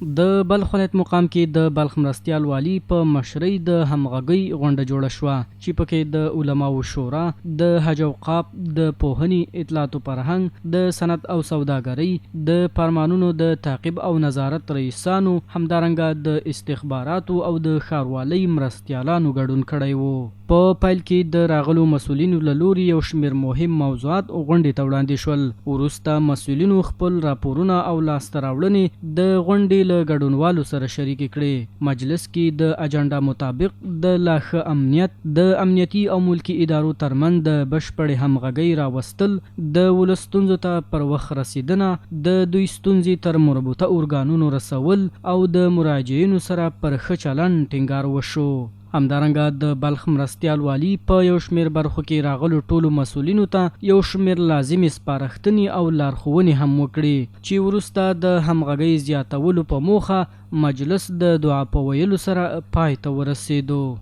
د بلخ ولایت مقام کې د بلخ مرستیال والي په مشرۍ د همغږۍ غونډه جوړه شوه چې پکې د علماو شورا، د حج اوقاف، د پوهنې، اطلاعات او فرهنګ، د صنعت او سوداګرۍ، د فرمانونو د تعقیب او نظارت رئیسانو، همدارنګه د استخباراتو او د ښاروالۍ مرستیالانو ګډون کړی وو. په پیل کې د راغلو مسؤلینو له لوري یو شمېر مهم موضوعات غونډې ته وړاندې شول. وروسته مسؤلینو خپل راپورونه او لاسته راوړنې د غونډې له ګډونوالو سره شریکې کړې. مجلس کې د اجنډا مطابق د لا ښه امنیت، د امنیتي او ملکي ادارو ترمنځ د بشپړې همغږۍ راوستل، د ولس ستونزو ته پر وخت رسیدنه، د دوی ستونزې تر مربوطه ارګانونو رسول او د مراجعینو سره پر ښه چلند ټینګار وشو. همدارنګه د بلخ مرستیال والي په یو شمېر برخو کې راغلو ټولو مسؤلینو ته یو شمېر لازمې سپارښتنې او لارښوونې هم وکړې چې وروسته د همغږۍ زیاتولو په موخه مجلس د دعا په ویلو سره پای ته ورسېدو.